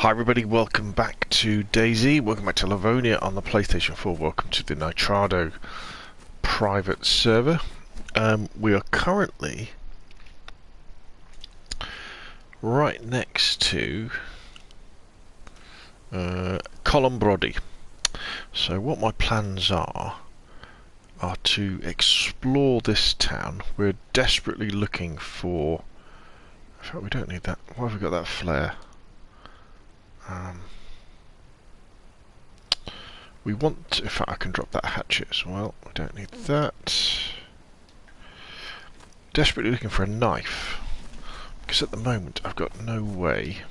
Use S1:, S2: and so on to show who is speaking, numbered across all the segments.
S1: Hi everybody, welcome back to DayZ, welcome back to Livonia on the PlayStation 4, welcome to the Nitrado private server. We are currently right next to Colin Brody. So what my plans are to explore this town. We're desperately looking for... in fact, we don't need that. Why have we got that flare? We want... in fact, I can drop that hatchet as well. We don't need that. Desperately looking for a knife. Because at the moment, I've got no way...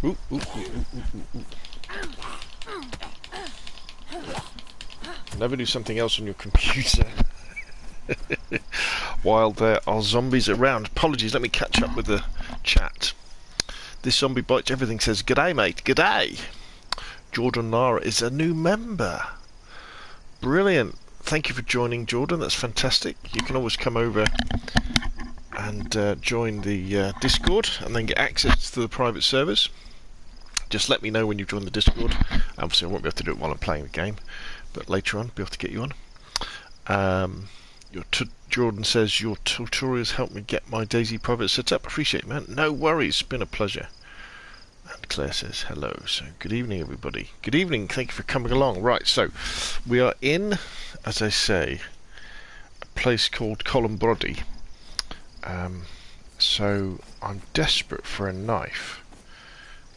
S1: Ooh, ooh, ooh, ooh, ooh, ooh. Never do something else on your computer while there are zombies around. Apologies, let me catch up with the chat. This zombie bites everything, says, "G'day mate, g'day." Jordan Lara is a new member. Brilliant. Thank you for joining, Jordan, that's fantastic. You can always come over and join the Discord and then get access to the private servers. Just let me know when you've joined the Discord. Obviously I won't be able to do it while I'm playing the game, but later on I'll be able to get you on. Jordan says, your tutorials helped me get my DayZ private set up. Appreciate it, man. No worries, it's been a pleasure. And Claire says hello. So good evening, everybody. Good evening. Thank you for coming along. Right, so we are in, as I say, a place called Colin Brody. So I'm desperate for a knife.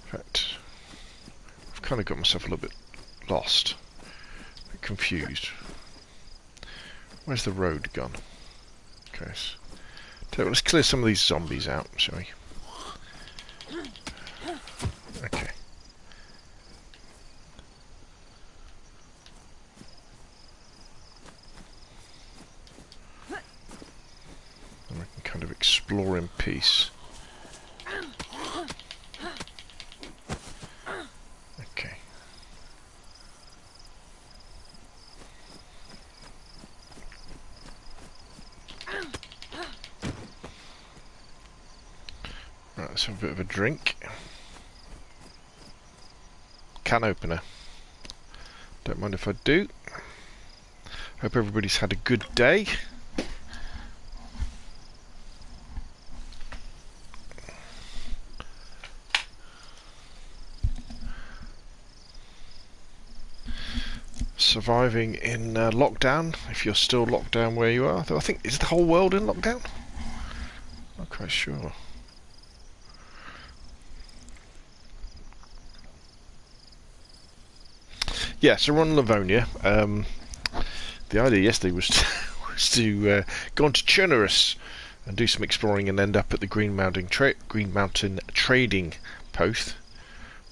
S1: In fact, I've kind of got myself a little bit lost, a bit confused. Where's the road gone? Okay, so, let's clear some of these zombies out, shall we? Okay. And we can kind of explore in peace. Okay. Right, let's have a bit of a drink. Can opener. Don't mind if I do. Hope everybody's had a good day. Surviving in lockdown, if you're still locked down where you are. Though I think, is the whole world in lockdown? Not quite sure. Yeah, so we're on Livonia. The idea yesterday was to go on to Chernerus and do some exploring and end up at the Green Mountain Trading Post.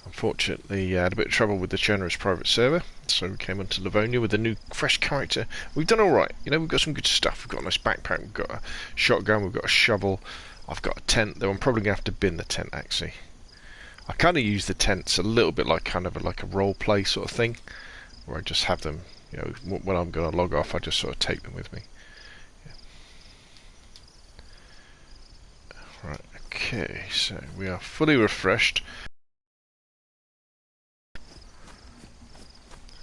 S1: Unfortunately, had a bit of trouble with the Chernerus private server, so we came onto Livonia with a new, fresh character. We've done alright, you know, we've got some good stuff. We've got a nice backpack, we've got a shotgun, we've got a shovel, I've got a tent, though I'm probably going to have to bin the tent, actually. I kind of use the tents a little bit like like a role play sort of thing, where I just have them, you know, when I'm going to log off, I just sort of take them with me. Yeah. Right, okay, so we are fully refreshed.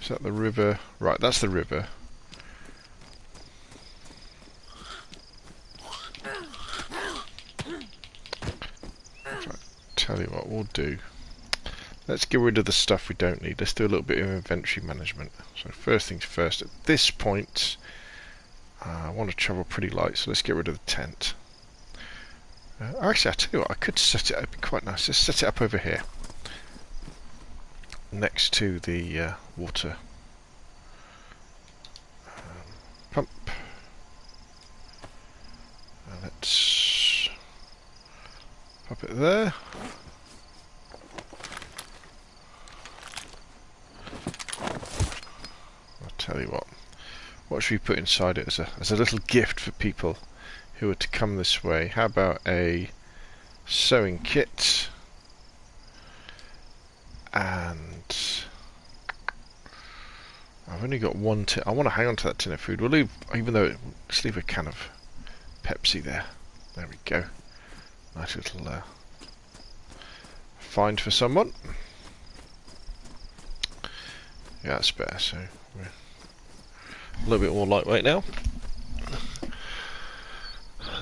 S1: Is that the river? Right, that's the river. Right, tell you what we'll do. Let's get rid of the stuff we don't need. Let's do a little bit of inventory management. So first things first, at this point, I want to travel pretty light, so let's get rid of the tent. Actually, I tell you what, I could set it up. It'd be quite nice. Let's set it up over here, next to the water pump. Let's pop it there. I'll tell you what should we put inside it as a little gift for people who are to come this way? How about a sewing kit? And I've only got one tin. I want to hang on to that tin of food. We'll leave, even though let's leave a can of Pepsi there. There we go. Nice little find for someone. Yeah, that's better. So we're a little bit more lightweight now.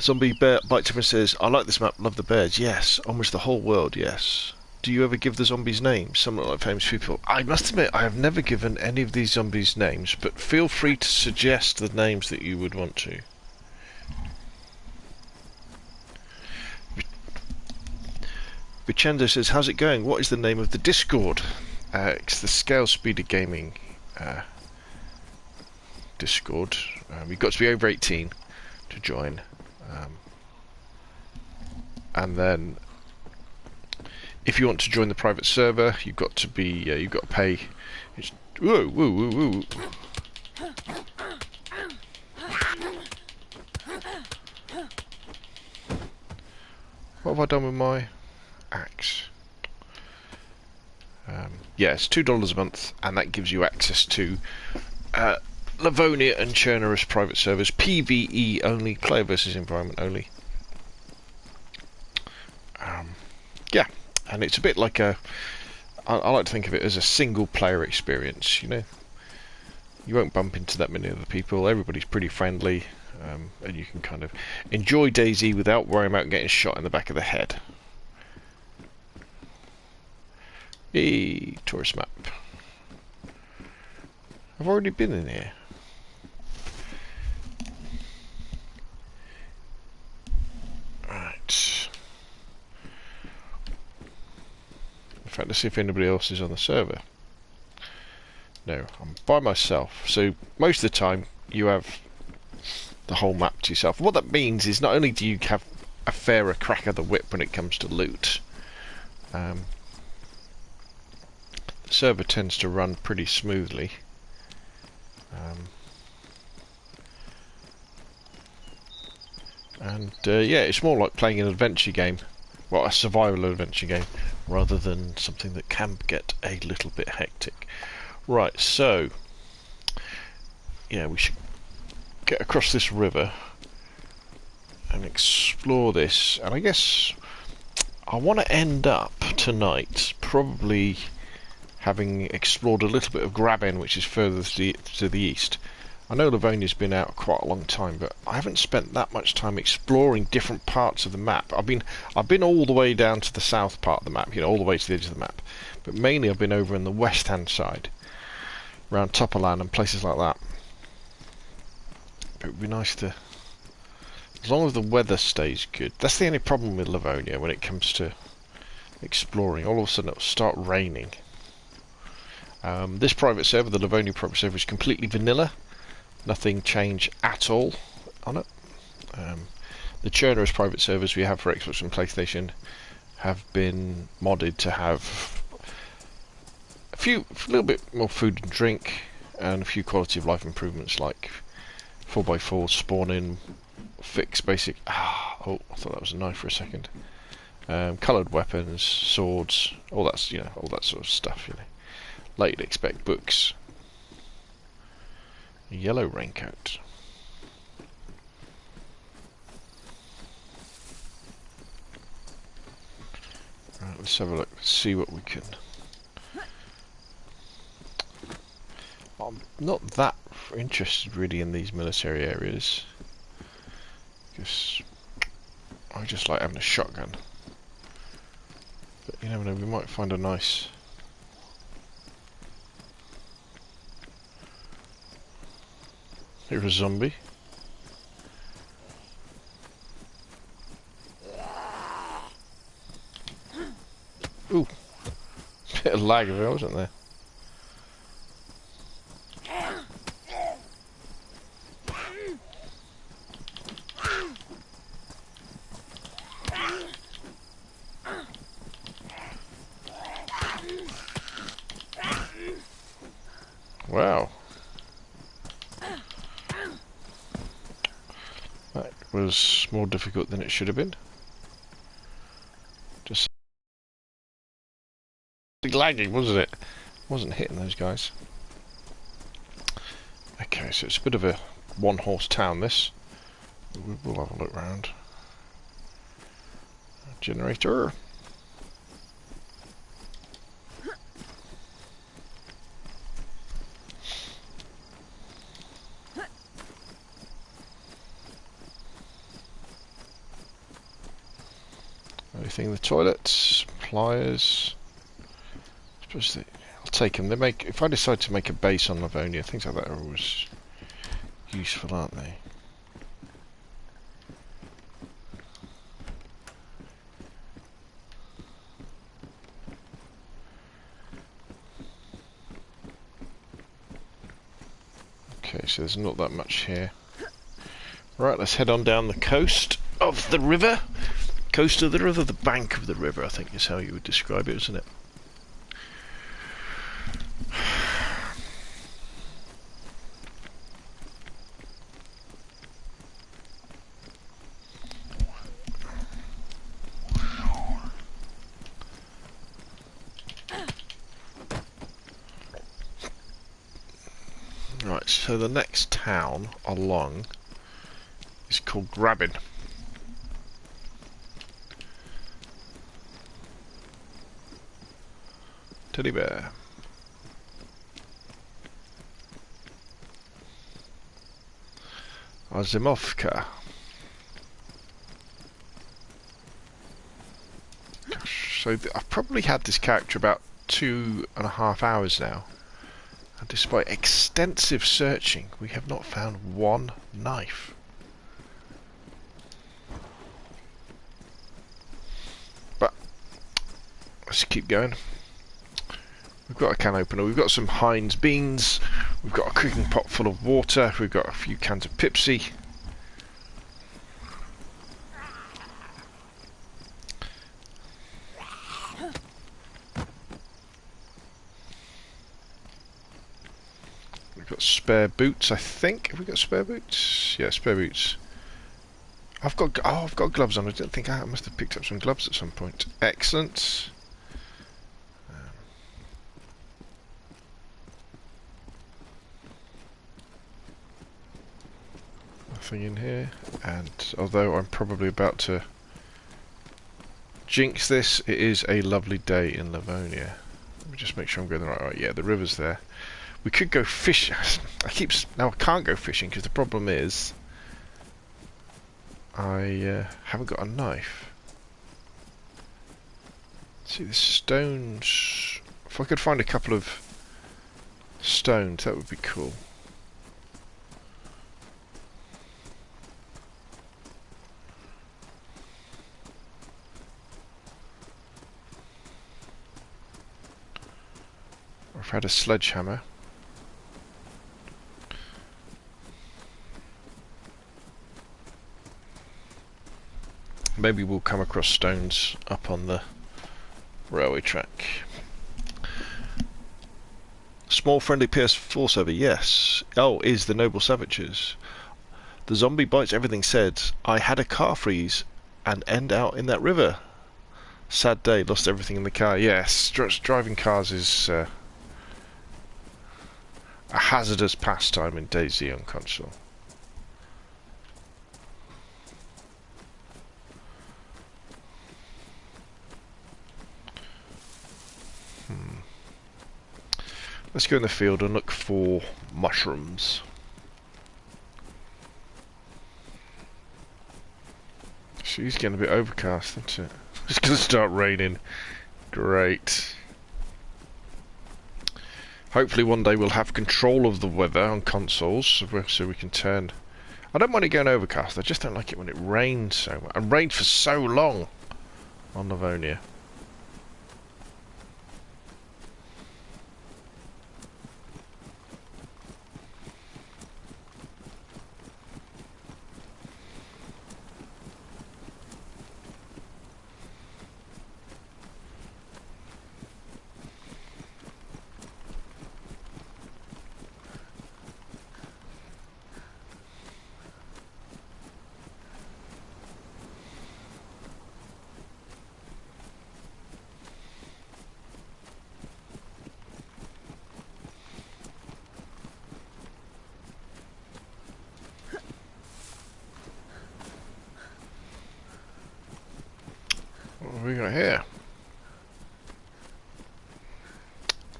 S1: Zombie Bear bites up and says, "I like this map. Love the bears. Yes, almost the whole world. Yes." Do you ever give the zombies names? Somewhat like famous people. I must admit, I have never given any of these zombies names, but feel free to suggest the names that you would want to. Vicendo says, "How's it going? What is the name of the Discord?" It's the Scalespeeder Gaming Discord. You've got to be over 18 to join. And then if you want to join the private server, you've got to be you've got to pay. It's, whoa, whoa, whoa, whoa. What have I done with my axe? Yeah, it's $2 a month, and that gives you access to Livonia and Chernerus private servers, PvE only, player versus environment only. Yeah, and it's a bit like I like to think of it as a single player experience, you know. You won't bump into that many other people, everybody's pretty friendly, and you can kind of enjoy DayZ without worrying about getting shot in the back of the head. Hey, tourist map. I've already been in here. Right. In fact, let's see if anybody else is on the server. No, I'm by myself. So most of the time, you have the whole map to yourself. What that means is not only do you have a fairer crack of the whip when it comes to loot, the server tends to run pretty smoothly. Yeah, it's more like playing an adventure game, well, a survival adventure game, rather than something that can get a little bit hectic. Right, so yeah, we should get across this river and explore this, and I guess I want to end up tonight probably having explored a little bit of Graben, which is further to the east. I know Livonia's been out quite a long time, but I haven't spent that much time exploring different parts of the map. I've been all the way down to the south part of the map, you know, all the way to the edge of the map, but mainly I've been over in the west hand side, around Topperland and places like that. But it would be nice to, as long as the weather stays good. That's the only problem with Livonia when it comes to exploring. All of a sudden it'll start raining. This private server, the Livonia private server, is completely vanilla. Nothing changed at all on it. The Churner's private servers we have for Xbox and PlayStation have been modded to have a little bit more food and drink, and a few quality of life improvements like 4x4 spawning, fix basic. Oh, I thought that was a knife for a second. Coloured weapons, swords, all that, you know, all that sort of stuff. You know, like you'd expect. Books. A yellow raincoat. Right, let's have a look. Let's see what we can. I'm not that interested really in these military areas, because I just like having a shotgun. But you never know, we might find a nice. Here's a zombie. Ooh, bit of lag there, wasn't there? Wow. That was more difficult than it should have been. Just lagging, wasn't it? Wasn't hitting those guys. Okay, so it's a bit of a one-horse town, this. We'll have a look round. Generator. Everything in the toilets, pliers. I suppose I'll take them. They make. If I decide to make a base on Livonia, things like that are always useful, aren't they? Okay, so there's not that much here. Right, let's head on down the coast of the river. Coast of the river, the bank of the river, I think is how you would describe it, isn't it? Right, so the next town along is called Graben. Teddy bear. Azimovka. Gosh, so I've probably had this character about 2.5 hours now, and despite extensive searching, we have not found one knife. But let's keep going. We've got a can opener, we've got some Heinz beans, we've got a cooking pot full of water, we've got a few cans of Pepsi. We've got spare boots, I think. Have we got spare boots? Yeah, spare boots. I've got gloves on. I didn't think I must have picked up some gloves at some point. Excellent. Nothing in here. And although I'm probably about to jinx this, it is a lovely day in Livonia. Let me just make sure I'm going the right way. Yeah, the river's there. We could go fishing. Now I can't go fishing because the problem is I haven't got a knife. See the stones. If I could find a couple of stones, that would be cool. I've had a sledgehammer. Maybe we'll come across stones up on the railway track. Small friendly PS4 server, yes. Oh, is the Noble Savages. The zombie bites everything said, I had a car freeze and end out in that river. Sad day, lost everything in the car. Yes, driving cars is a hazardous pastime in DayZ on console. Let's go in the field and look for mushrooms. She's getting a bit overcast, isn't it? It's going to start raining. Great. Hopefully one day we'll have control of the weather on consoles, so we can turn... I don't mind it going overcast, I just don't like it when it rains so much. And rains for so long on Livonia. What have we got here?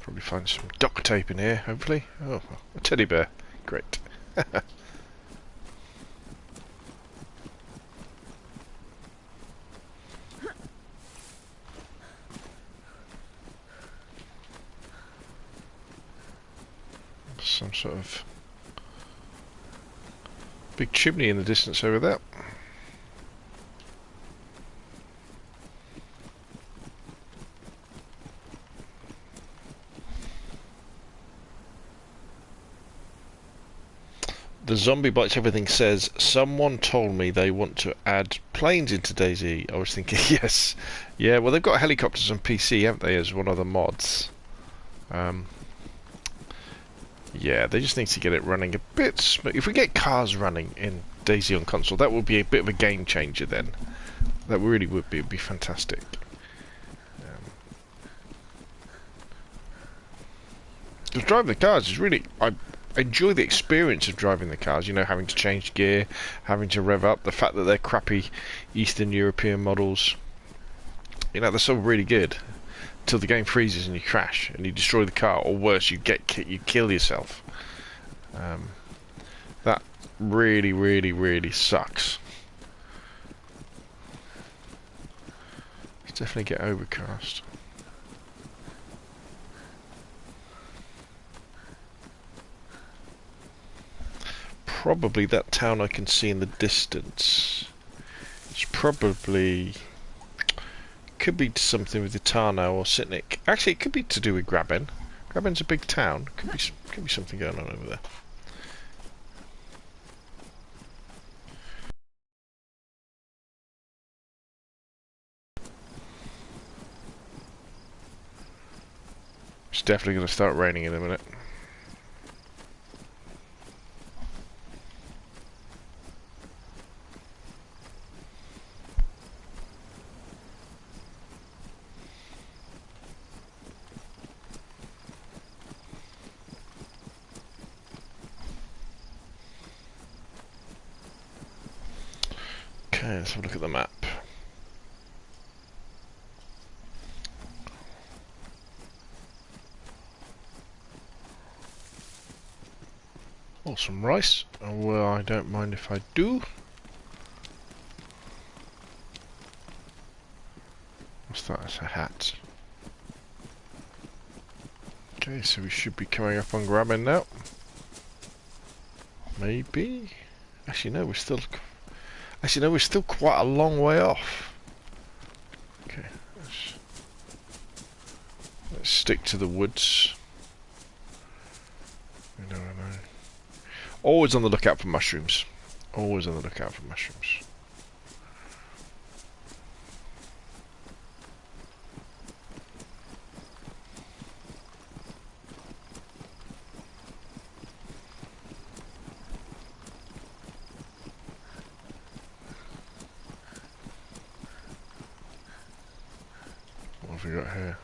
S1: Probably find some duct tape in here, hopefully. Oh, a teddy bear. Great. Some sort of big chimney in the distance over there. The zombie bites everything says, someone told me they want to add planes into DayZ. I was thinking, yes. Yeah, well they've got helicopters on PC, haven't they, as one of the mods. Yeah, they just need to get it running a bit smooth. If we get cars running in DayZ on console, that would be a bit of a game changer then. That really would be. It'd be fantastic. Because driving the cars is really... I enjoy the experience of driving the cars, you know, having to change gear, having to rev up, the fact that they're crappy Eastern European models. You know, they're so really good. Until the game freezes and you crash and you destroy the car, or worse, you kill yourself. That really, really, really sucks. Let's definitely get overcast. probably that town I can see in the distance. It's probably... could be something with the Tarnow or Sitnik. Actually, it could be to do with Graben. Graben's a big town. Could be something going on over there. It's definitely going to start raining in a minute. Okay, let's have a look at the map. Oh, some rice. Oh, well, I don't mind if I do. What's that? It's a hat. Okay, so we should be coming up on Graben now. Maybe. Actually, no, we're still. Actually, no, we're still quite a long way off. Okay, let's stick to the woods. I know. Always on the lookout for mushrooms. Always on the lookout for mushrooms. What have we got here?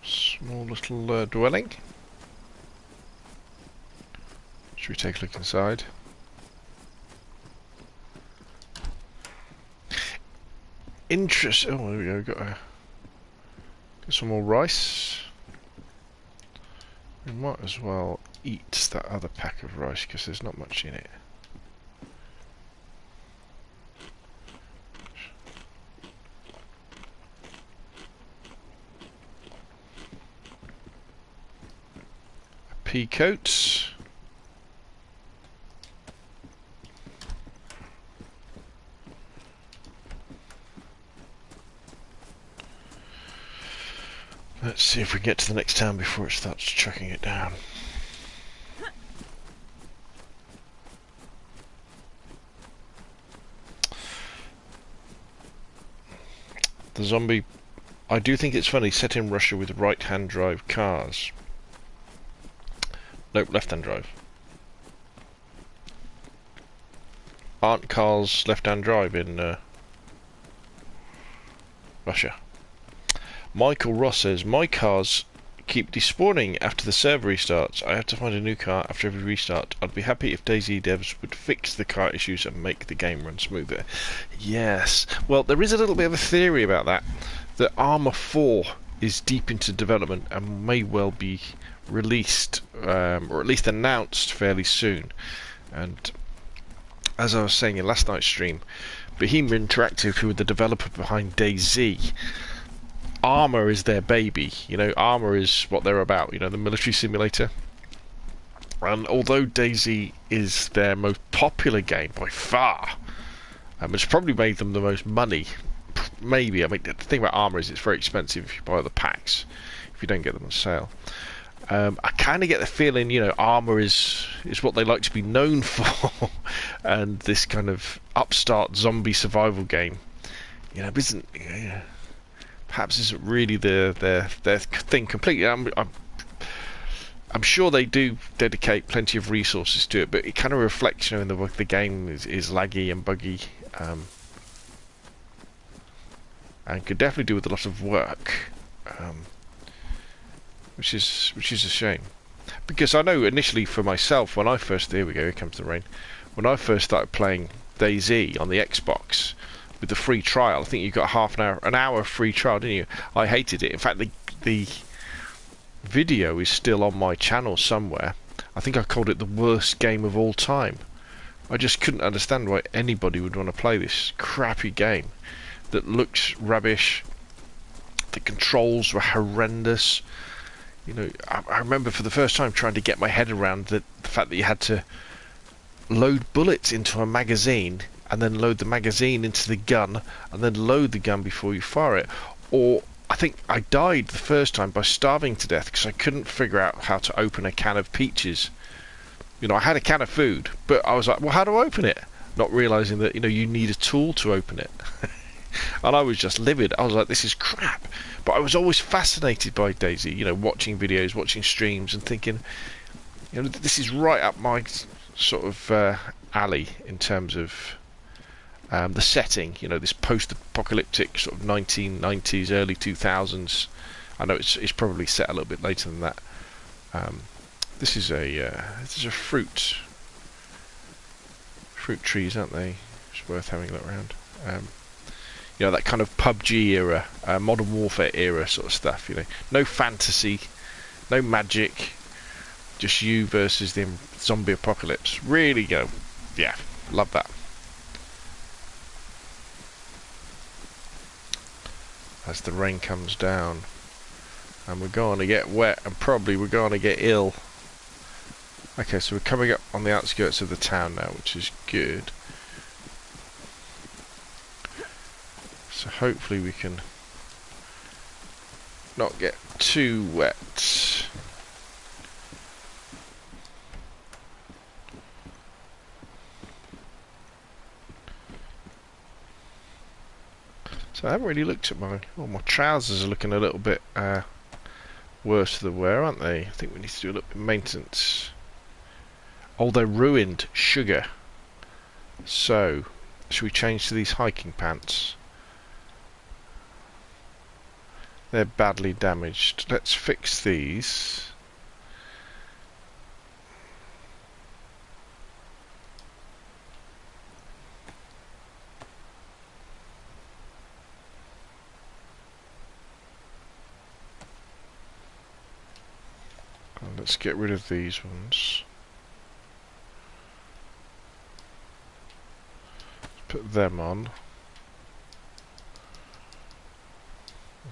S1: Small little dwelling. Should we take a look inside? Interest. Oh, there we go. Got some more rice. We might as well eat that other pack of rice because there's not much in it. Pea coats. Let's see if we get to the next town before it starts chucking it down. The zombie... I do think it's funny, set in Russia with right-hand drive cars. Nope, left-hand drive. Aren't cars left-hand drive in Russia? Michael Ross says, my cars keep despawning after the server restarts. I have to find a new car after every restart. I'd be happy if DayZ devs would fix the car issues and make the game run smoother. Yes. Well, there is a little bit of a theory about that. That Armour 4 is deep into development and may well be released, or at least announced fairly soon. And as I was saying in last night's stream, Bohemia Interactive, who are the developer behind DayZ, Armour is their baby. You know, Armour is what they're about. You know, the military simulator. And although DayZ is their most popular game by far, it's probably made them the most money. Maybe. I mean, the thing about Armour is it's very expensive if you buy the packs, if you don't get them on sale. I kind of get the feeling, you know, Armour is what they like to be known for, and this kind of upstart zombie survival game, you know, isn't. Perhaps isn't really their thing completely. I'm sure they do dedicate plenty of resources to it, but it kind of reflects, you know, in the game is laggy and buggy, and could definitely do with a lot of work, which is a shame. Because I know initially for myself, when I first, here we go, here comes the rain. When I first started playing DayZ on the Xbox, with the free trial, I think you got an hour free trial, didn't you? I hated it. In fact, the video is still on my channel somewhere. I think I called it the worst game of all time. I just couldn't understand why anybody would want to play this crappy game that looks rubbish. The controls were horrendous. You know, I remember for the first time trying to get my head around the fact that you had to load bullets into a magazine and then load the magazine into the gun and then load the gun before you fire it. Or I think I died the first time by starving to death because I couldn't figure out how to open a can of peaches. You know, I had a can of food, but I was like, well, how do I open it? Not realising that, you know, you need a tool to open it. And I was just livid. I was like, this is crap. But I was always fascinated by DayZ, you know, watching videos, watching streams and thinking, you know, this is right up my sort of alley in terms of the setting, you know, this post-apocalyptic sort of 1990s, early 2000s. I know it's probably set a little bit later than that. This is a fruit trees, aren't they? It's worth having a look around. You know, that kind of PUBG era, Modern Warfare era sort of stuff. You know, no fantasy, no magic, just you versus the zombie apocalypse. Really go, yeah, love that. As the rain comes down, and we're going to get wet, and probably we're going to get ill. Okay, so we're coming up on the outskirts of the town now, which is good. So hopefully we can not get too wet. So I haven't really looked at my trousers are looking a little bit worse for the wear, aren't they? I think we need to do a little bit of maintenance. Oh, they're ruined. Sugar. So, should we change to these hiking pants? They're badly damaged. Let's fix these. And let's get rid of these ones. Put them on.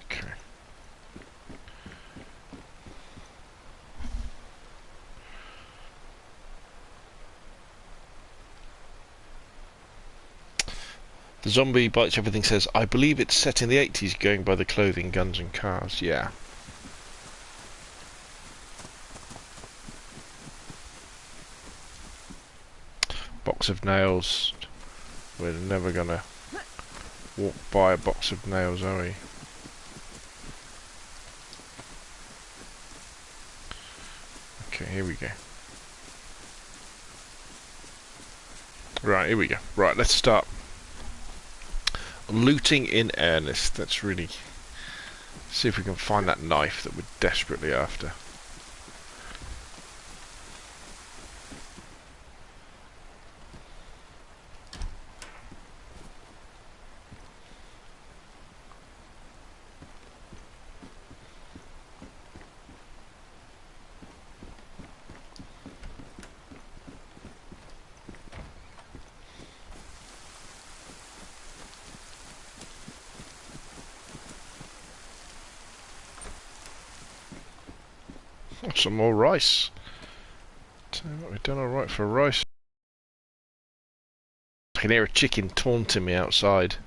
S1: Okay. The zombie bites everything says, I believe it's set in the 80s going by the clothing, guns and cars. Yeah. Box of nails. We're never gonna walk by a box of nails, are we? Okay, here we go. Right, here we go. Right, let's start looting in earnest. Let's really see if we can find that knife that we're desperately after. Some more rice. Tell you what, we've done alright for rice. I can hear a chicken taunting me outside,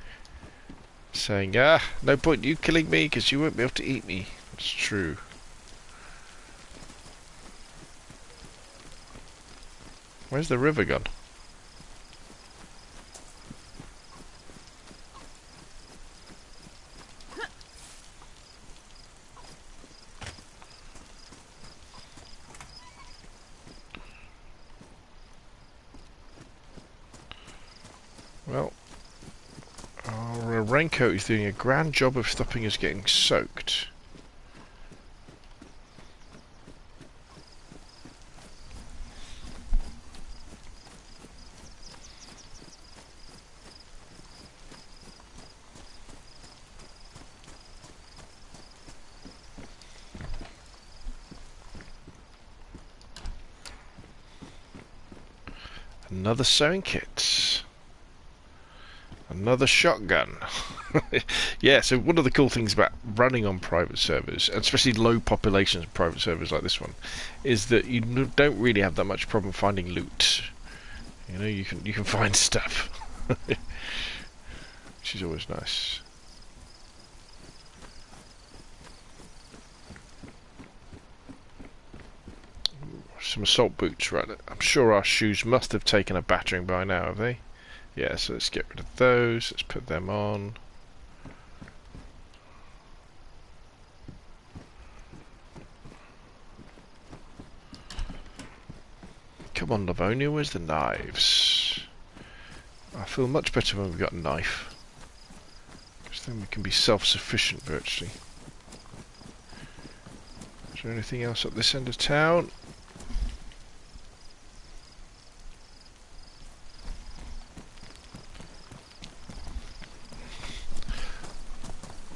S1: saying, no point you killing me because you won't be able to eat me. It's true. Where's the river gone? Well, our raincoat is doing a grand job of stopping us getting soaked. Another sewing kit. Another shotgun. Yeah, so one of the cool things about running on private servers, and especially low populations of private servers like this one, is that you don't really have that much problem finding loot. You know, you can find stuff, which is always nice. Some assault boots, right? I'm sure our shoes must have taken a battering by now, have they? Yeah, so let's get rid of those. Let's put them on. Come on, Livonia, where's the knives? I feel much better when we've got a knife, because then we can be self-sufficient virtually. Is there anything else up this end of town?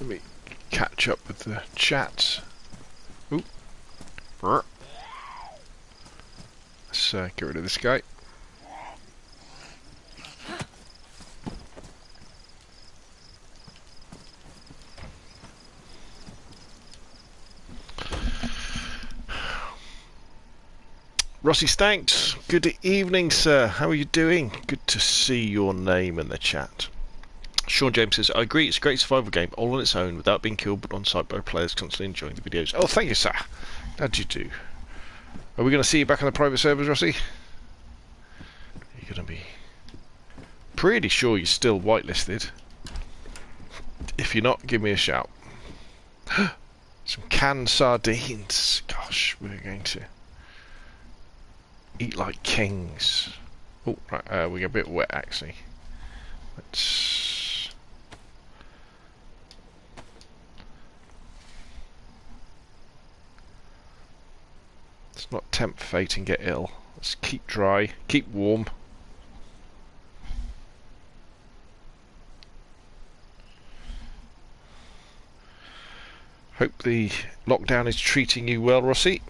S1: Let me catch up with the chat. Oop. Let's get rid of this guy. Rossi Stanks, good evening, sir. How are you doing? Good to see your name in the chat. Sean James says, I agree, it's a great survival game, all on its own, without being killed but on site by players constantly enjoying the videos. Oh, thank you, sir. Glad you do. Are we going to see you back on the private servers, Rossi? You're going to be pretty sure you're still whitelisted. If you're not, give me a shout. Some canned sardines. Gosh, we're going to eat like kings. Oh, right, we get a bit wet, actually. Let's... Let's not tempt fate and get ill. Let's keep dry, keep warm. Hope the lockdown is treating you well, Rossi.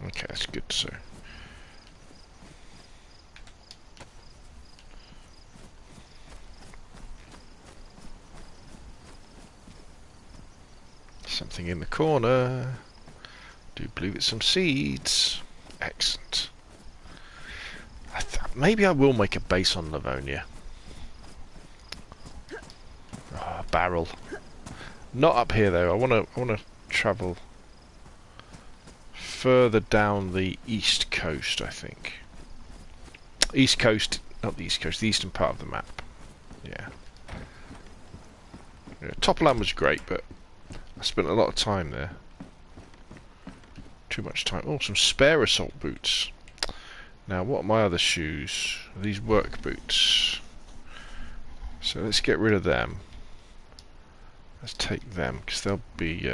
S1: Okay, that's good, so. Something in the corner. Do believe it's some seeds. Excellent. Maybe I will make a base on Livonia. Oh, barrel. Not up here though. I wanna travel further down the east coast, I think. East coast, not the east coast, the eastern part of the map. Yeah. Topland was great, but I spent a lot of time there. Too much time. Oh, some spare assault boots. Now, what are my other shoes? These work boots. So let's get rid of them. Let's take them, because they'll be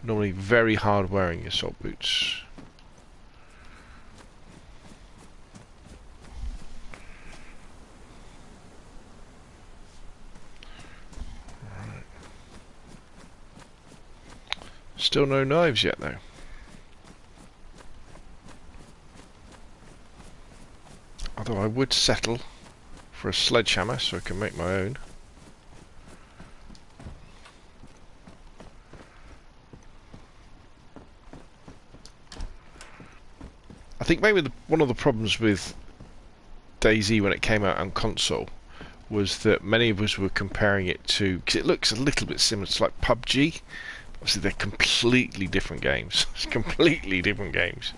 S1: normally very hard wearing assault boots. Right. Still no knives yet, though. Although I would settle for a sledgehammer so I can make my own. I think maybe one of the problems with DayZ when it came out on console was that many of us were comparing it to, because it looks a little bit similar to like PUBG. Obviously they're completely different games. It's completely different games.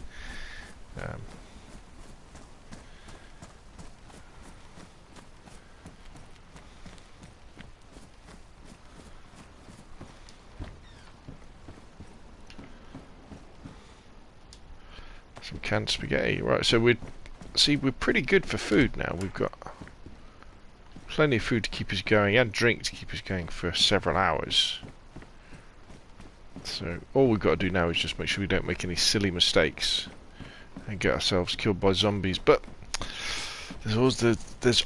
S1: Some canned spaghetti. Right, so we're pretty good for food now. We've got plenty of food to keep us going and drink to keep us going for several hours. So all we've got to do now is just make sure we don't make any silly mistakes and get ourselves killed by zombies. But there's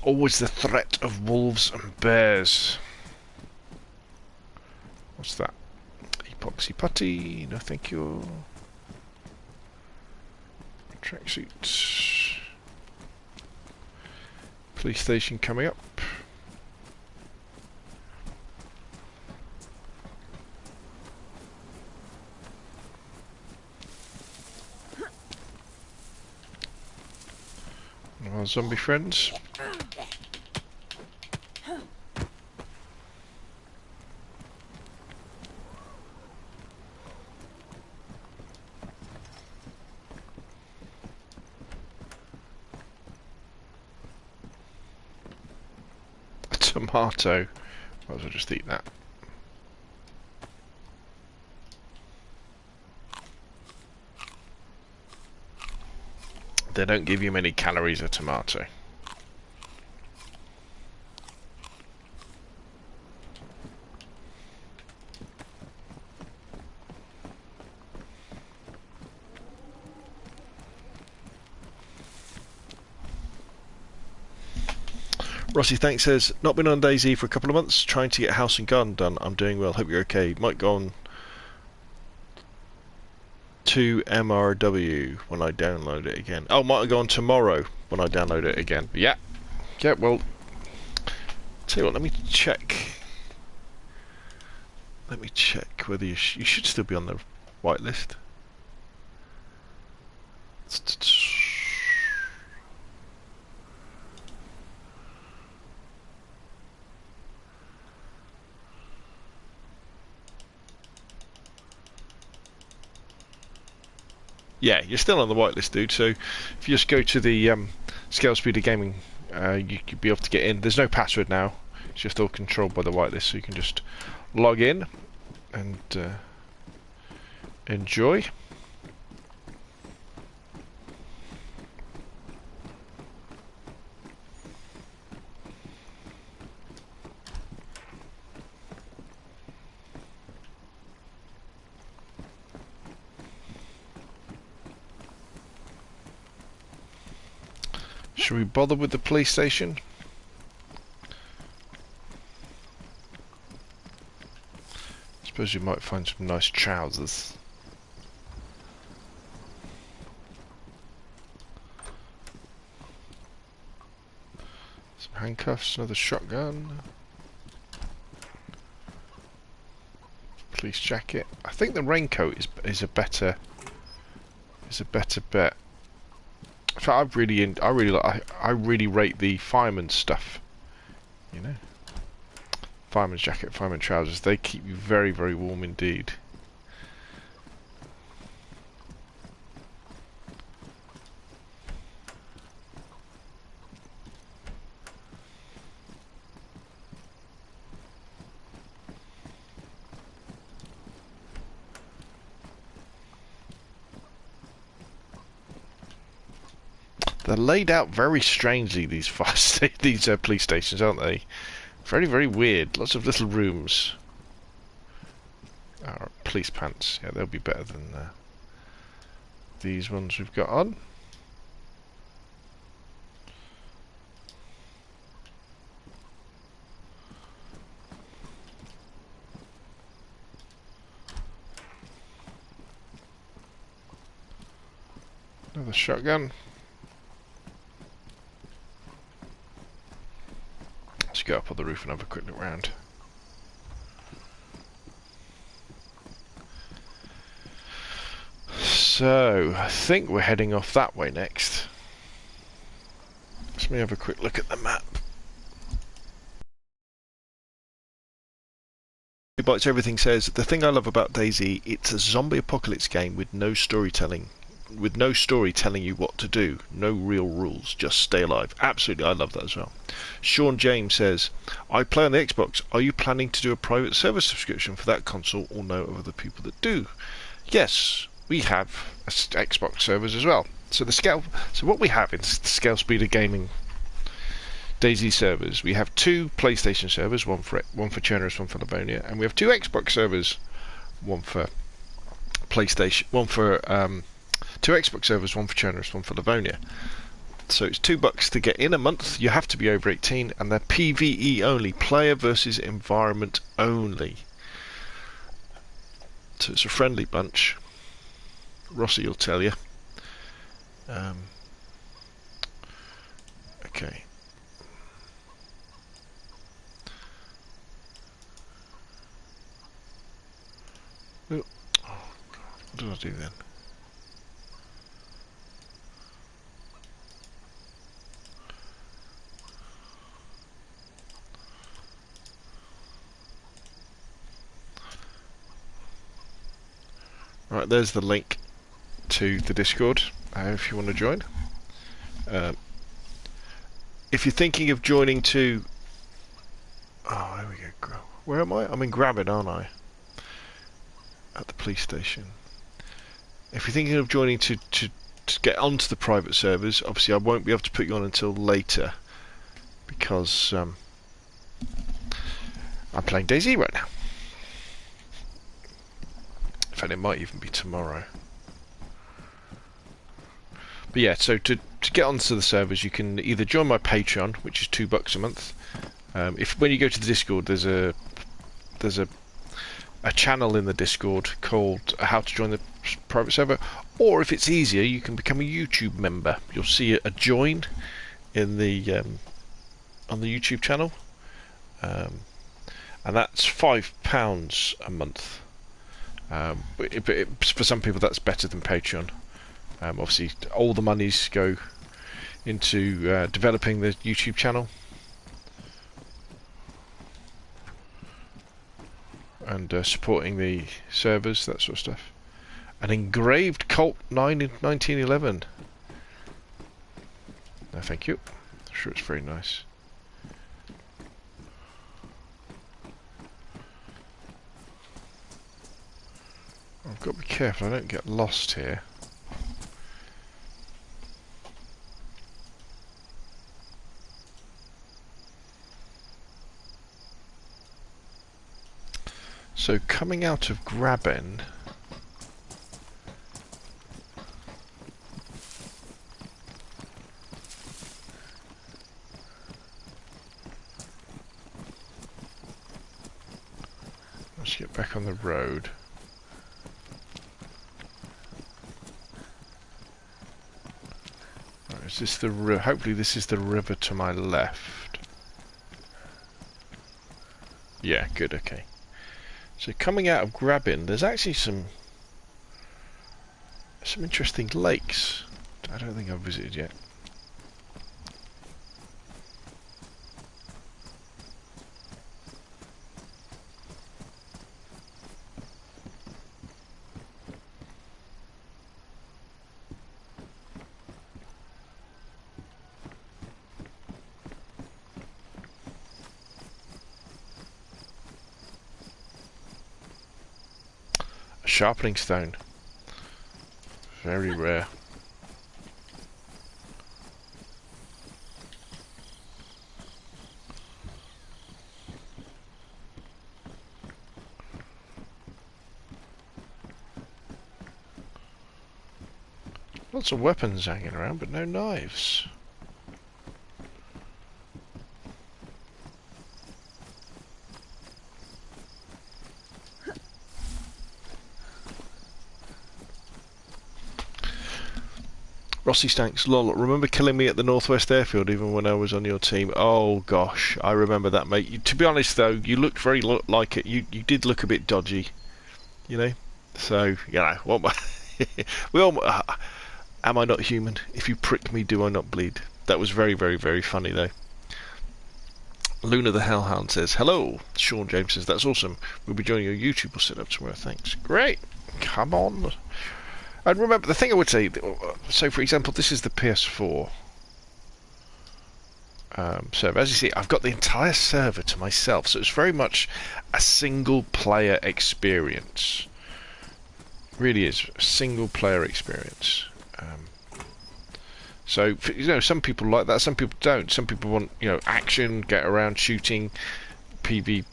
S1: always the threat of wolves and bears. What's that? Epoxy putty, no thank you. Tracksuits. Police station coming up. Our zombie friends. A tomato. Might as well just eat that. They don't give you many calories, a tomato. Rossi thanks says, not been on DayZ for a couple of months, trying to get house and garden done. I'm doing well, hope you're okay. Might go on to MRW when I download it again. Oh, might go on tomorrow when I download it again. Yeah. Yeah, well, tell you what, let me check. Let me check whether you should still be on the whitelist. Yeah, you're still on the whitelist, dude. So if you just go to the Scalespeeder Gaming, you could be able to get in. There's no password now. It's just all controlled by the whitelist, so you can just log in and enjoy. Should we bother with the police station? I suppose you might find some nice trousers. Some handcuffs, another shotgun. Police jacket. I think the raincoat is a better bet. In fact, I really rate the fireman's stuff. You know, fireman's jacket, fireman's trousers. They keep you very, very warm indeed. They're laid out very strangely, these police stations, aren't they? Very, very weird. Lots of little rooms. Oh, police pants. Yeah, they'll be better than these ones we've got on. Another shotgun. Let's go up on the roof and have a quick look round. So, I think we're heading off that way next. Let me have a quick look at the map. Bites Everything says, the thing I love about DayZ, it's a zombie apocalypse game with no storytelling. With no story telling you what to do. No real rules, just stay alive. Absolutely, I love that as well. Sean James says, I play on the Xbox. Are you planning to do a private server subscription for that console or know of other people that do? Yes, we have Xbox servers as well. So what we have is the Scalespeeder Gaming DayZ servers. We have two PlayStation servers, one for Chernobyl, one for Livonia, and we have two Xbox servers, one for PlayStation, two Xbox servers, one for Chernobyl, one for Livonia. So it's $2 to get in a month. You have to be over 18, and they're PvE only, player versus environment only. So it's a friendly bunch. Rossi will tell you. Okay. Oh, God. What did I do then? Right, there's the link to the Discord if you want to join. If you're thinking of joining to... Oh, there we go. Where am I? I'm in Grabbin, aren't I? At the police station. If you're thinking of joining to get onto the private servers, obviously I won't be able to put you on until later because I'm playing DayZ right now. In fact, it might even be tomorrow. But yeah, so to get onto the servers, you can either join my Patreon, which is $2 a month. When you go to the Discord, there's a channel in the Discord called How to Join the Private Server, or if it's easier, you can become a YouTube member. You'll see a join in the on the YouTube channel, and that's £5 a month. For some people, that's better than Patreon. Obviously, all the monies go into developing the YouTube channel and supporting the servers, that sort of stuff. An engraved Colt 9 in 1911. No, thank you. I'm sure it's very nice. I've got to be careful I don't get lost here. So coming out of Graben, let's get back on the road. Right, is this the river? Hopefully this is the river to my left. Yeah, good, okay. So coming out of Graben, there's actually some interesting lakes I don't think I've visited yet. Sharpening stone. Very rare. Lots of weapons hanging around, but no knives. Rossi Stanks, lol, remember killing me at the Northwest Airfield even when I was on your team? Oh gosh, I remember that, mate. To be honest though, you looked very like it. You did look a bit dodgy, you know? So, you know, what we all... am I not human? If you prick me, do I not bleed? That was very, very, very funny though. Luna the Hellhound says, hello. Sean James says, that's awesome. We'll be joining your YouTube. We'll set up tomorrow. Thanks. Great. Come on. And remember, the thing I would say, so for example, this is the PS4 server. As you see, I've got the entire server to myself, so it's very much a single-player experience. Really is a single-player experience. So, you know, some people like that, some people don't. Some people want, you know, action, get around, shooting, PvP.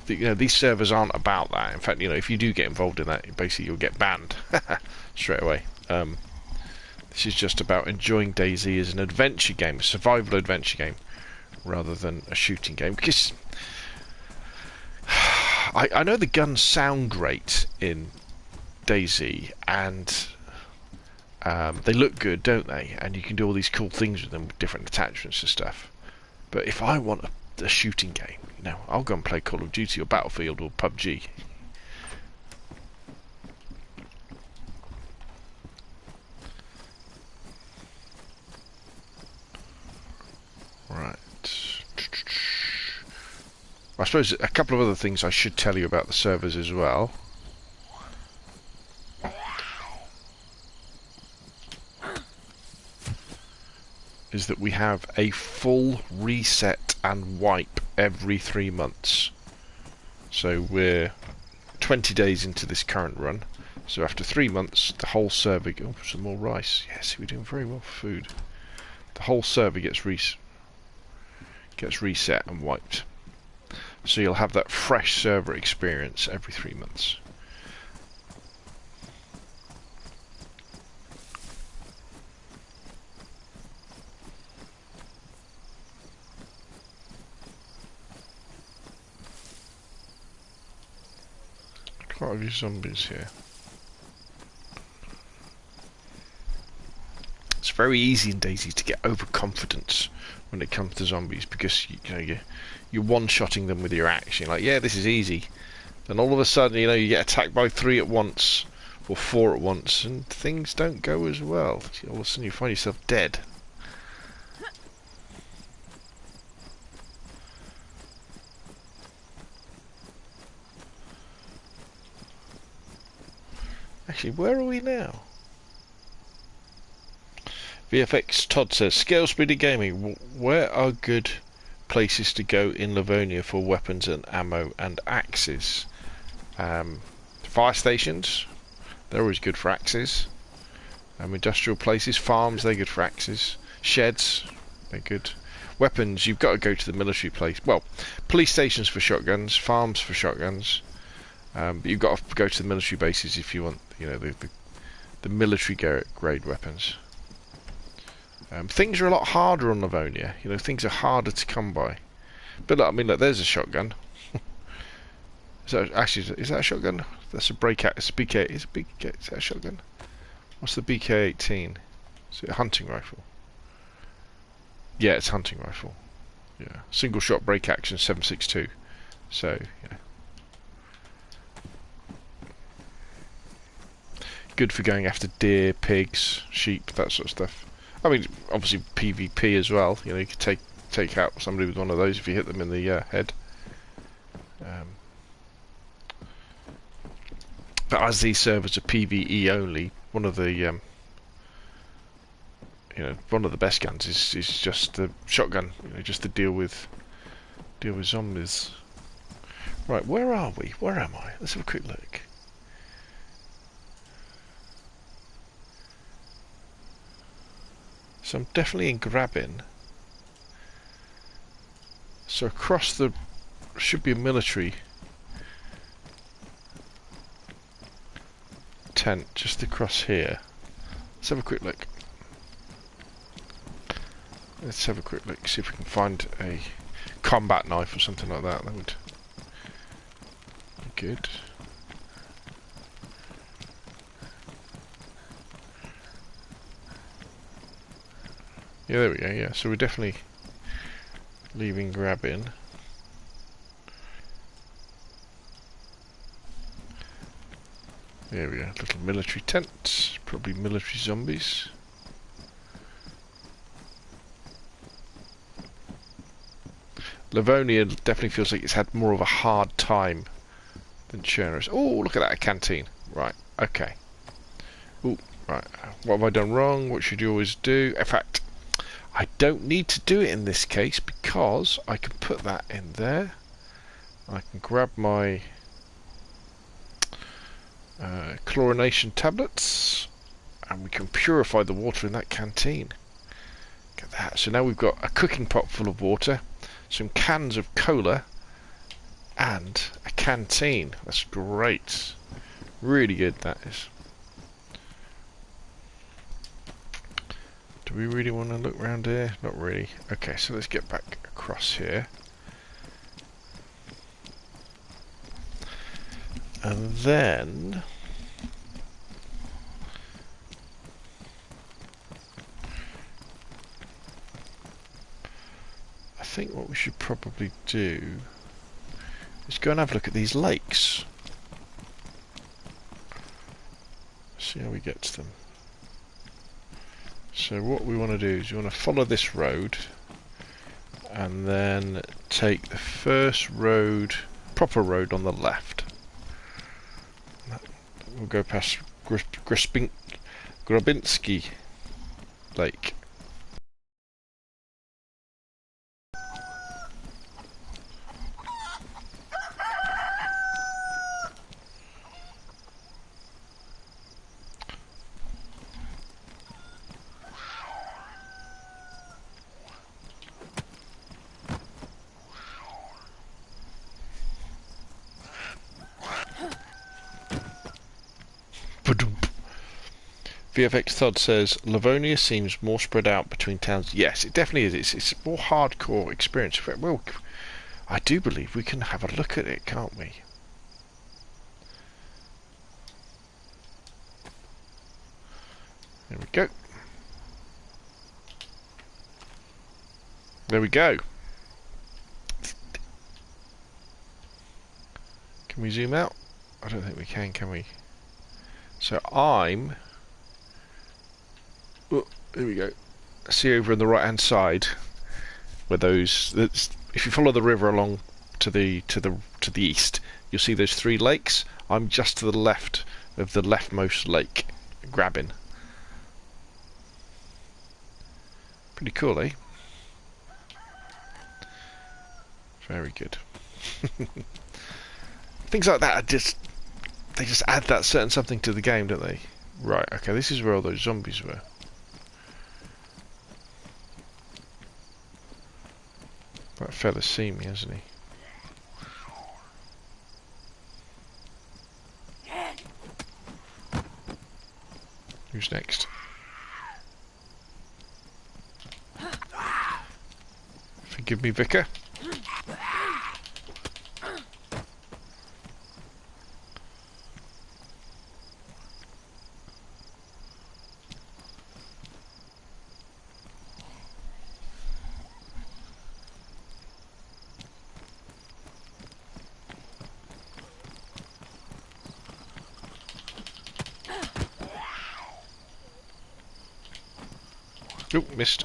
S1: You know, these servers aren't about that. In fact, you know, if you do get involved in that, basically you'll get banned straight away. This is just about enjoying DayZ as an adventure game, a survival adventure game, rather than a shooting game. Because I know the guns sound great in DayZ, and they look good, don't they? And you can do all these cool things with them, with different attachments and stuff. But if I want a shooting game, you know, I'll go and play Call of Duty or Battlefield or PUBG. Right. I suppose a couple of other things I should tell you about the servers as well. Is that we have a full reset and wipe every 3 months. So we're 20 days into this current run. So after 3 months, the whole server... Oh, some more rice. Yes, we're doing very well for food. The whole server gets reset and wiped. So you'll have that fresh server experience every 3 months. Quite a few zombies here. It's very easy in DayZ to get overconfidence when it comes to zombies, because you know you're one-shotting them with your action. You're like, yeah, this is easy. Then all of a sudden, you know, you get attacked by 3 at once or 4 at once, and things don't go as well. All of a sudden, you find yourself dead. Actually, where are we now? VFX Todd says, Scalespeeder Gaming, where are good places to go in Livonia for weapons and ammo and axes? Fire stations, they're always good for axes. Industrial places, farms, they're good for axes. Sheds, they're good. Weapons, you've got to go to the military place. Well, police stations for shotguns, farms for shotguns. But you've got to go to the military bases if you want, you know, the military grade weapons. Things are a lot harder on Livonia. You know, things are harder to come by. But look, I mean, look, there's a shotgun. Is that a shotgun? That's a breakout. It's a BK. Is that a shotgun? What's the BK-18? Is it a hunting rifle? Yeah, it's a hunting rifle. Yeah, single shot break action 7.62. So yeah. Good for going after deer, pigs, sheep, that sort of stuff. I mean, obviously PvP as well. You know, you could take out somebody with one of those if you hit them in the head. But as these servers are PvE only, one of the one of the best guns is just the shotgun. You know, just to deal with zombies. Right, where are we? Where am I? Let's have a quick look. So I'm definitely in Grabbin. So across the should be a military tent just across here. Let's have a quick look. Let's have a quick look, see if we can find a combat knife or something like that. That would be good. Yeah, there we go, yeah. So we're definitely leaving Grabbin. There we go, little military tent, probably military zombies. Livonia definitely feels like it's had more of a hard time than Chernobyl. Oh, look at that, a canteen. Right, okay. Oh, right. What have I done wrong? What should you always do? In fact, I don't need to do it in this case because I can put that in there. I can grab my chlorination tablets and we can purify the water in that canteen. Look at that. So now we've got a cooking pot full of water, some cans of cola and a canteen. That's great. Really good, that is. Do we really want to look around here? Not really. Okay, so let's get back across here. And then I think what we should probably do is go and have a look at these lakes. See how we get to them. So what we want to do is you want to follow this road and then take the first road, proper road on the left. We'll go past Grabinski Lake. VFX Thud says Livonia seems more spread out between towns. Yes, it definitely is. It's a more hardcore experience. Well, I do believe we can have a look at it, can't we? There we go. There we go. Can we zoom out? I don't think we can we? So I'm... Oh, there we go. See over on the right hand side where those... if you follow the river along to the east, you'll see those three lakes. I'm just to the left of the leftmost lake, grabbing. Pretty cool, eh? Very good. Things like that are they just add that certain something to the game, don't they? Right, okay, this is where all those zombies were. That fella's seen me, hasn't he? Who's next? Forgive me, Vicar. Oh, missed.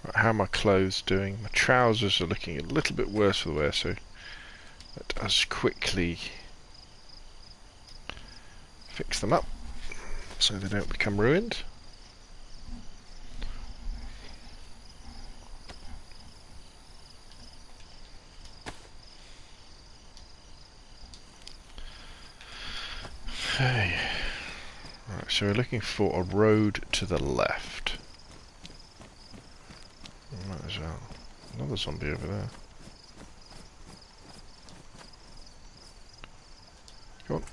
S1: Right, how are my clothes doing? My trousers are looking a little bit worse for the wear, so let us quickly fix them up so they don't become ruined. Okay. Right, so we're looking for a road to the left. Might as well. Another zombie over there. Come on.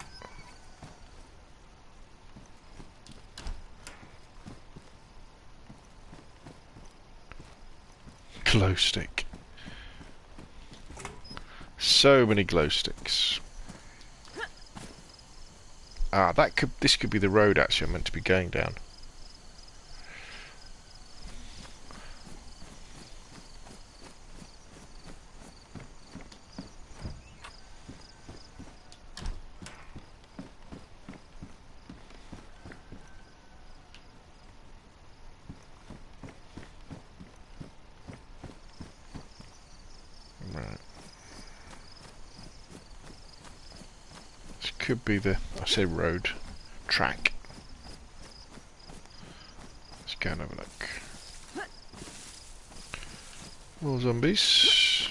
S1: Glow stick. So many glow sticks. Ah, this could be the road actually I'm meant to be going down. Could be the, I say road, track. Let's go and have a look. More zombies.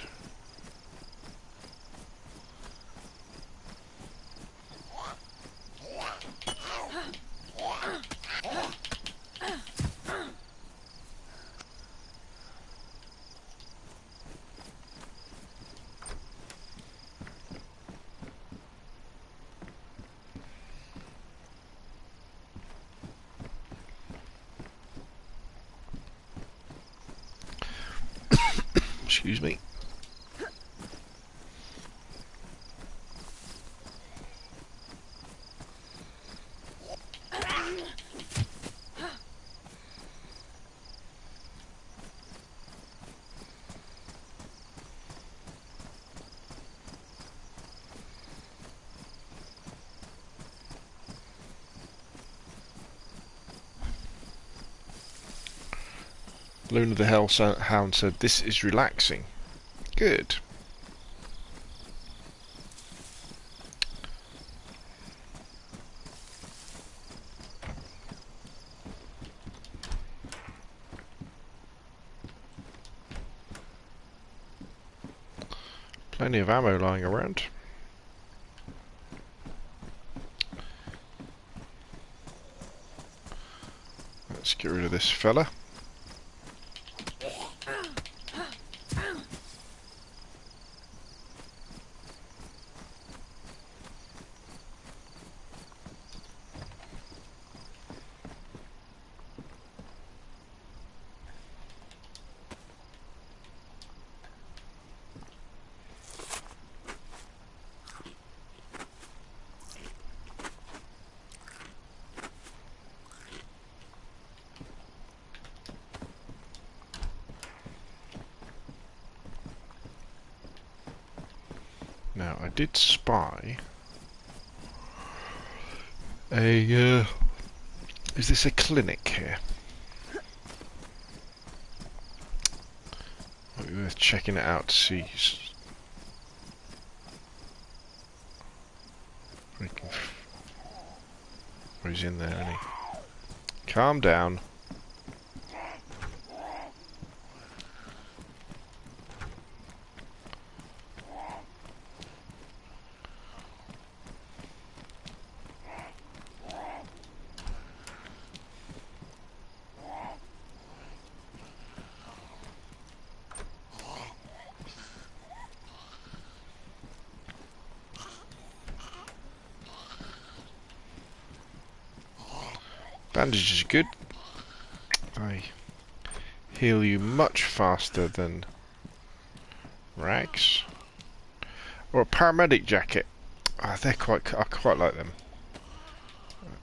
S1: Excuse me. Luna the Hellhound said, "This is relaxing." Good. Plenty of ammo lying around. Let's get rid of this fella. Now, I did spy a, is this a clinic here? Might be worth checking it out to see. Oh, he's in there, isn't he? Calm down. Bandages are good. I heal you much faster than rags. Or a paramedic jacket. Ah, I quite like them.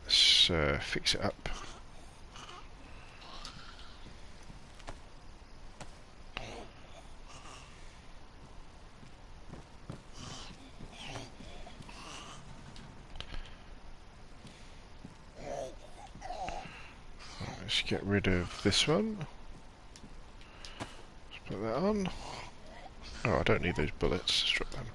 S1: Let's fix it up. Let's get rid of this one. Let's put that on. Oh, I don't need those bullets. Let's drop them.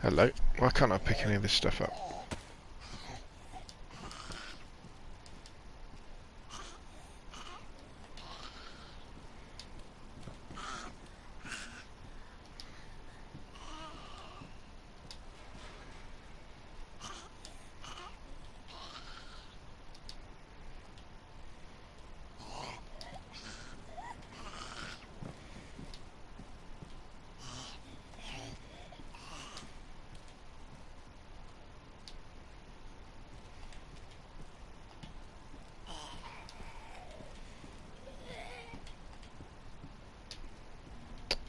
S1: Hello. Why can't I pick any of this stuff up?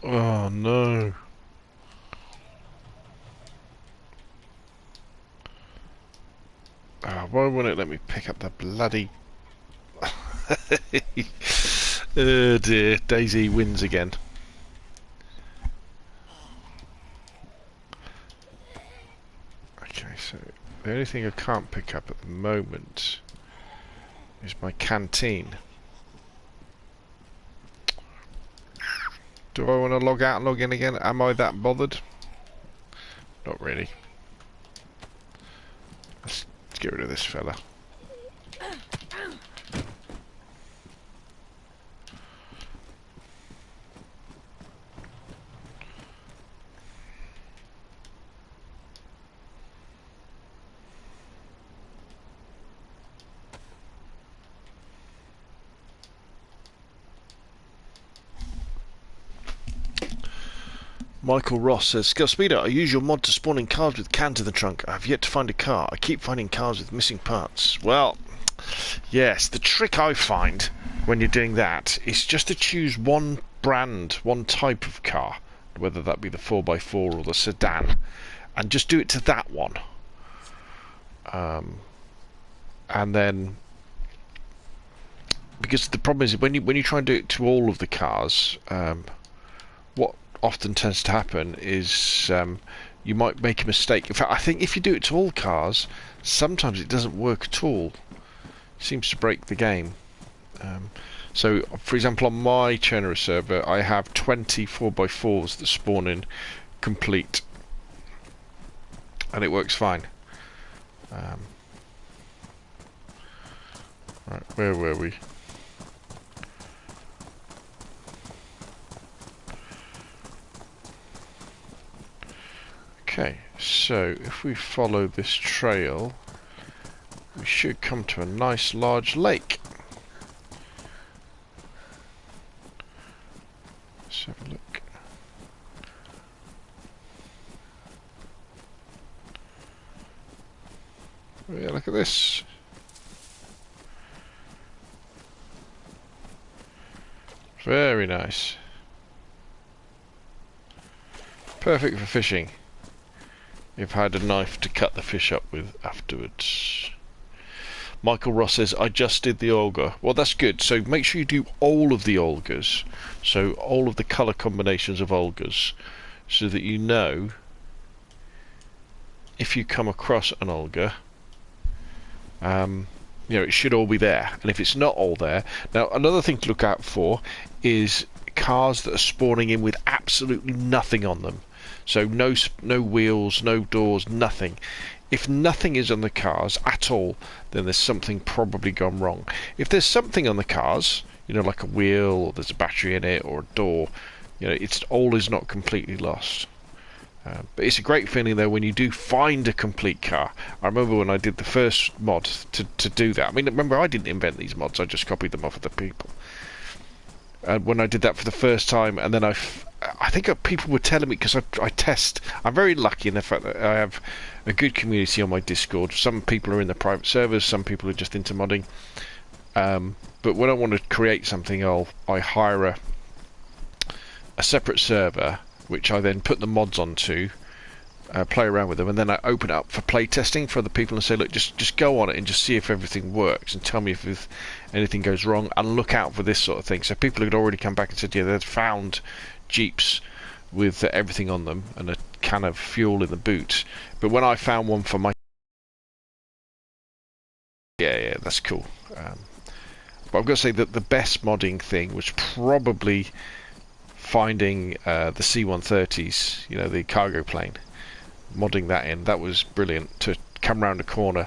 S1: Oh no. Oh, why won't it let me pick up the bloody... Oh dear, DayZ wins again. Okay, so the only thing I can't pick up at the moment is my canteen. Do I want to log out and log in again? Am I that bothered? Not really. Let's get rid of this fella. Michael Ross says, Scalespeeder, I use your mod to spawn in cars with cans in the trunk. I have yet to find a car. I keep finding cars with missing parts. Well, yes, the trick I find when you're doing that is just to choose one brand, one type of car, whether that be the 4x4 or the sedan, and just do it to that one. And then, because the problem is when you try and do it to all of the cars, what often tends to happen is you might make a mistake. In fact, I think if you do it to all cars, sometimes it doesn't work at all. It seems to break the game. So, for example, on my Chernera server, I have 20 4x4s that spawn in complete, and it works fine. Right, where were we? Okay, so if we follow this trail, we should come to a nice large lake. Let's have a look. Oh yeah, look at this. Very nice. Perfect for fishing. You've had a knife to cut the fish up with afterwards. Michael Ross says, I just did the Olga. Well, that's good. So make sure you do all of the Olgas. So all of the colour combinations of Olgas. So that you know if you come across an Olga, you know, it should all be there. And if it's not all there... Now, another thing to look out for is cars that are spawning in with absolutely nothing on them. So no wheels, no doors, nothing. If nothing is on the cars at all, then there's something probably gone wrong. If there's something on the cars, you know, like a wheel, or there's a battery in it, or a door, you know, it's all is not completely lost. But it's a great feeling though when you do find a complete car. I remember when I did the first mod to do that. I mean, remember, I didn't invent these mods, I just copied them off of the people. And when I did that for the first time, and then I think people were telling me, because I test. I'm very lucky in the fact that I have a good community on my Discord. Some people are in the private servers, some people are just into modding. But when I want to create something, I hire a separate server, which I then put the mods onto, play around with them, and then I open it up for play testing for other people and say, look, just go on it and just see if everything works, and tell me if anything goes wrong, and look out for this sort of thing. So people had already come back and said, yeah, they'd found Jeeps with everything on them and a can of fuel in the boot. But when I found one for my... Yeah, that's cool. But I've got to say that the best modding thing was probably finding the C-130s, you know, the cargo plane. Modding that in, that was brilliant, to come round a corner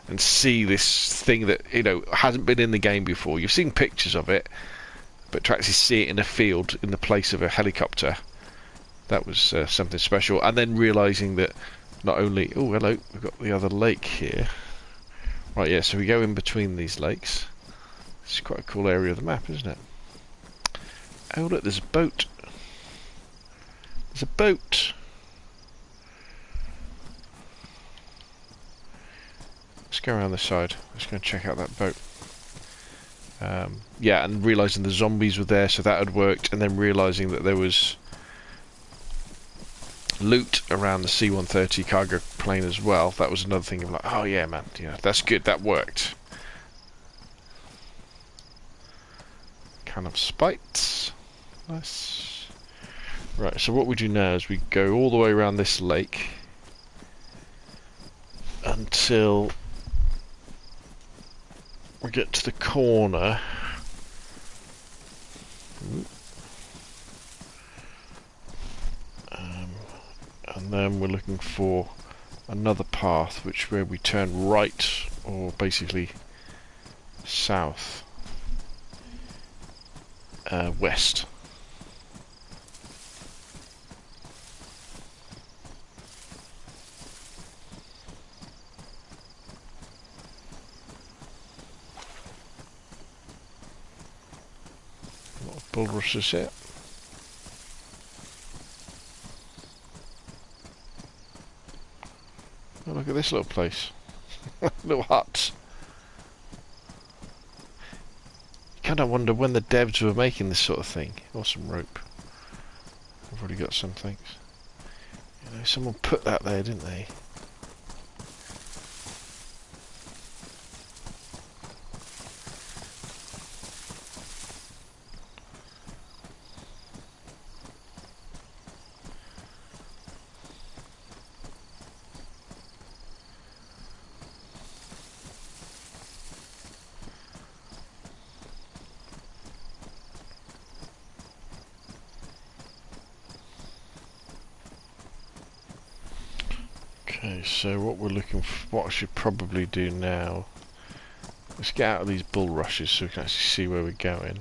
S1: and see this thing that, you know, hasn't been in the game before. You've seen pictures of it, but to actually see it in a field in the place of a helicopter, that was something special. And then realising that not only... Oh, hello, we've got the other lake here. Right, yeah, so we go in between these lakes. It's quite a cool area of the map, isn't it? Oh, look, there's a boat. There's a boat. Let's go around this side. Let's go and check out that boat. Yeah, and realising the zombies were there, so that had worked, and then realising that there was loot around the C-130 cargo plane as well. That was another thing of like, oh yeah, man, yeah, that's good, that worked. Can of spite. Nice. Right, so what we do now is we go all the way around this lake until we get to the corner. And then we're looking for another path, where we turn right, or basically south, west. A lot of bull rushes here. look at this little place. Little hut. You kind of wonder when the devs were making this sort of thing. Or some rope. I've already got some things. You know, someone put that there, didn't they? Okay, so what we're looking for, what I should probably do now, let's get out of these bulrushes so we can actually see where we're going.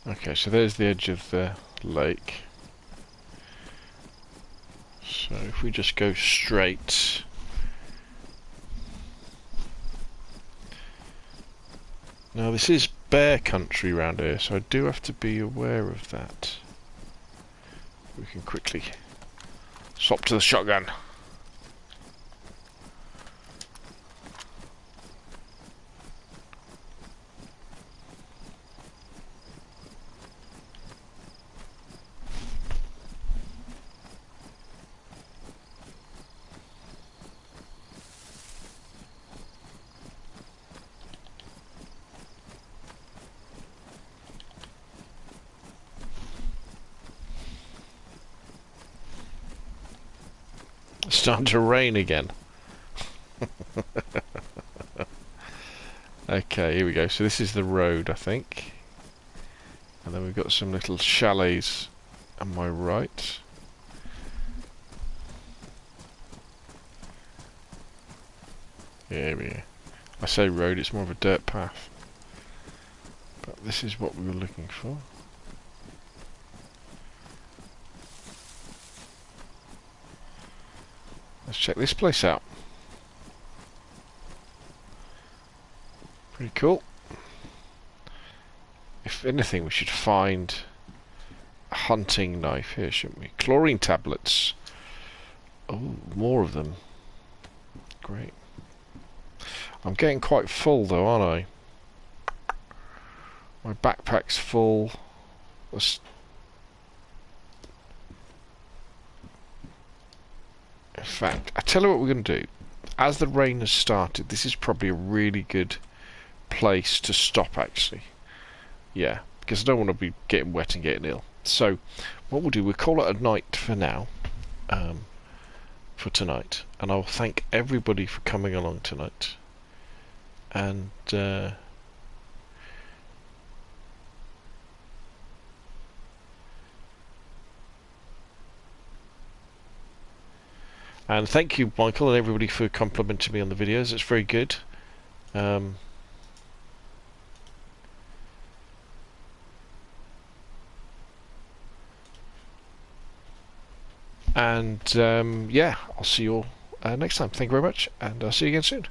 S1: Okay, so there's the edge of the lake. So if we just go straight, now this is bear country around here, so I do have to be aware of that. We can quickly swap to the shotgun. It's starting to rain again. Okay, here we go. So this is the road, I think. And then we've got some little chalets on my right. Here we go. I say road, it's more of a dirt path. But this is what we were looking for. Let's check this place out. Pretty cool. If anything, we should find a hunting knife here, shouldn't we? Chlorine tablets. Oh, more of them. Great. I'm getting quite full though, aren't I? My backpack's full. In fact, I tell you what we're going to do. As the rain has started, this is probably a really good place to stop, actually. Yeah, because I don't want to be getting wet and getting ill. So, what we'll do, we'll call it a night for now, for tonight. And I'll thank everybody for coming along tonight. And, and thank you, Michael, and everybody for complimenting me on the videos. It's very good. Yeah, I'll see you all next time. Thank you very much, and I'll see you again soon.